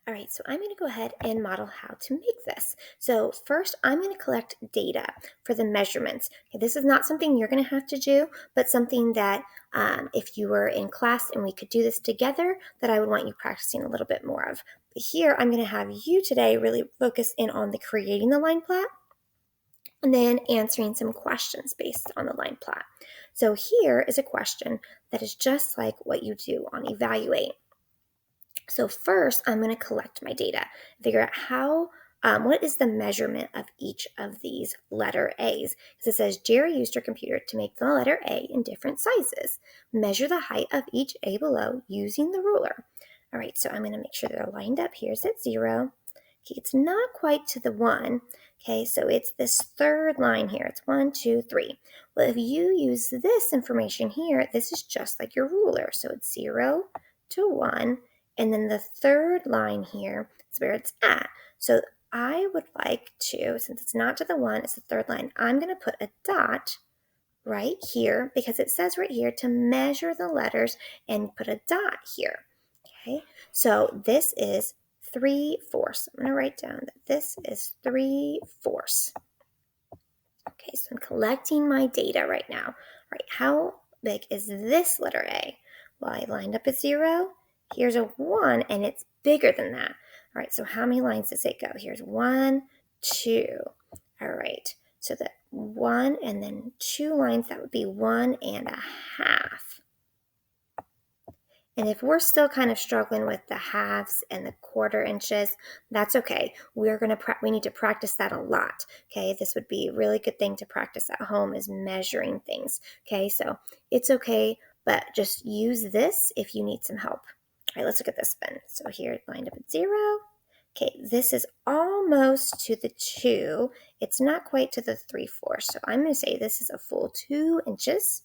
All right, so I'm going to go ahead and model how to make this. So first, I'm going to collect data for the measurements. Okay, this is not something you're going to have to do, but something that if you were in class and we could do this together, that I would want you practicing a little bit more of. But here, I'm going to have you today really focus in on the creating the line plot and then answering some questions based on the line plot. So here is a question that is just like what you do on Evaluate. So first, I'm going to collect my data, figure out what is the measurement of each of these letter A's. Because it says Jerry used her computer to make the letter A in different sizes. Measure the height of each A below using the ruler. All right, so I'm going to make sure they're lined up. Here's at 0. Okay, it's not quite to the 1. Okay, so it's this third line here. It's 1, 2, 3. Well, if you use this information here, this is just like your ruler. So it's 0 to 1. And then the third line here is where it's at. So I would like to, since it's not to the 1, it's the third line, I'm going to put a dot right here because it says right here to measure the letters and put a dot here. Okay, so this is 3/4. I'm going to write down that this is 3/4. Okay, so I'm collecting my data right now. All right, how big is this letter A? Well, I lined up at 0. Here's a 1, and it's bigger than that. All right, so how many lines does it go? Here's 1, 2. All right, so the 1 and then 2 lines, that would be 1.5. And if we're still kind of struggling with the halves and the quarter inches, that's okay. We need to practice that a lot. Okay, this would be a really good thing to practice at home is measuring things. Okay, so it's okay, but just use this if you need some help. All right, let's look at this one. So here, lined up at 0. Okay, this is almost to the 2. It's not quite to the 3/4. So I'm going to say this is a full 2 inches.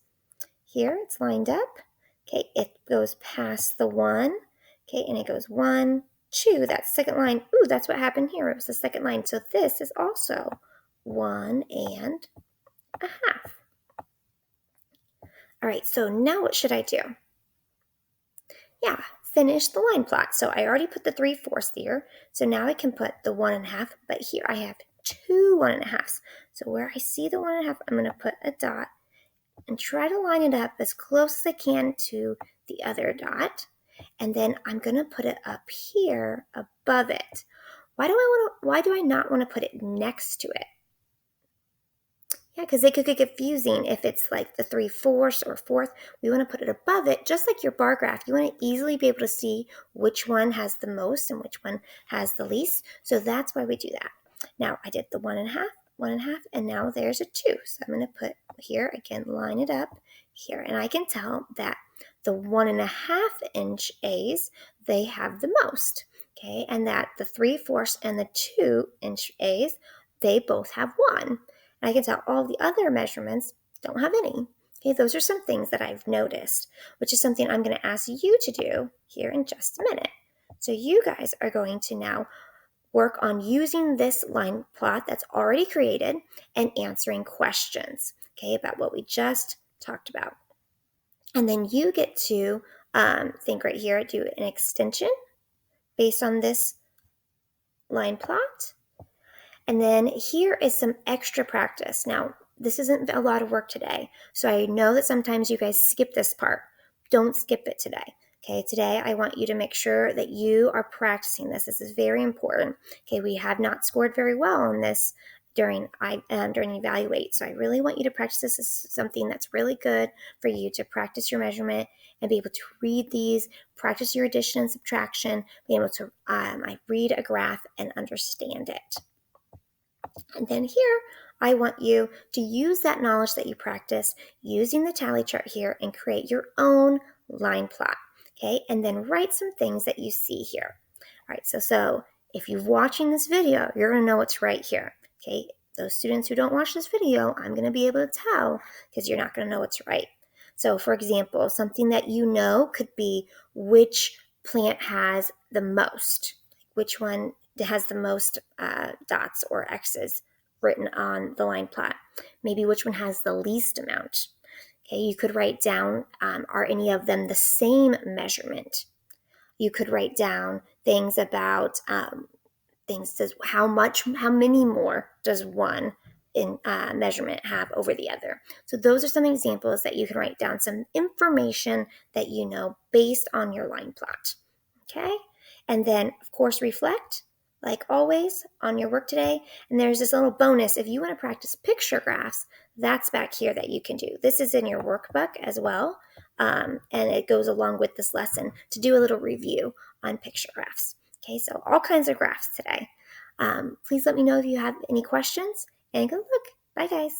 Here, it's lined up. Okay, it goes past the 1. Okay, and it goes 1, 2. That second line, ooh, that's what happened here. It was the second line. So this is also 1.5. All right, so now what should I do? Yeah, finish the line plot. So I already put the 3/4 here. So now I can put the 1.5, but here I have 2 1.5s. So where I see the 1.5, I'm going to put a dot and try to line it up as close as I can to the other dot. And then I'm going to put it up here above it. Why do I not want to put it next to it? Yeah, because it could get confusing if it's like the 3/4 or fourth. We want to put it above it, just like your bar graph. You want to easily be able to see which one has the most and which one has the least. So that's why we do that. Now I did the 1.5, and now there's a 2. So I'm going to put here again, line it up here, and I can tell that the 1.5-inch A's, they have the most. Okay, and that the 3/4 and the 2-inch A's, they both have 1. And I can tell all the other measurements don't have any. Okay, those are some things that I've noticed, which is something I'm going to ask you to do here in just a minute. So you guys are going to now work on using this line plot that's already created and answering questions, okay, about what we just talked about. And then you get to think right here, do an extension based on this line plot. And then here is some extra practice. Now, this isn't a lot of work today, so I know that sometimes you guys skip this part. Don't skip it today. Okay, today I want you to make sure that you are practicing this. This is very important. Okay, we have not scored very well on this during Evaluate, so I really want you to practice this. This is something that's really good for you to practice your measurement and be able to read these, practice your addition and subtraction, be able to read a graph and understand it. And then here, I want you to use that knowledge that you practiced using the tally chart here and create your own line plot, okay? And then write some things that you see here. All right, so if you're watching this video, you're gonna know what's right here, okay? Those students who don't watch this video, I'm gonna be able to tell because you're not gonna know what's right. So for example, something that you know could be which plant has the most, which one has the most dots or X's written on the line plot. Maybe which one has the least amount. Okay, you could write down, are any of them the same measurement? You could write down, things about things says how many more does one in measurement have over the other. So those are some examples that you can write down, some information that you know based on your line plot. Okay, and then of course reflect like always on your work today. And there's this little bonus if you want to practice picture graphs, that's back here that you can do. This is in your workbook as well, and it goes along with this lesson to do a little review on picture graphs. Okay, so all kinds of graphs today. Please let me know if you have any questions, and good luck. Bye, guys.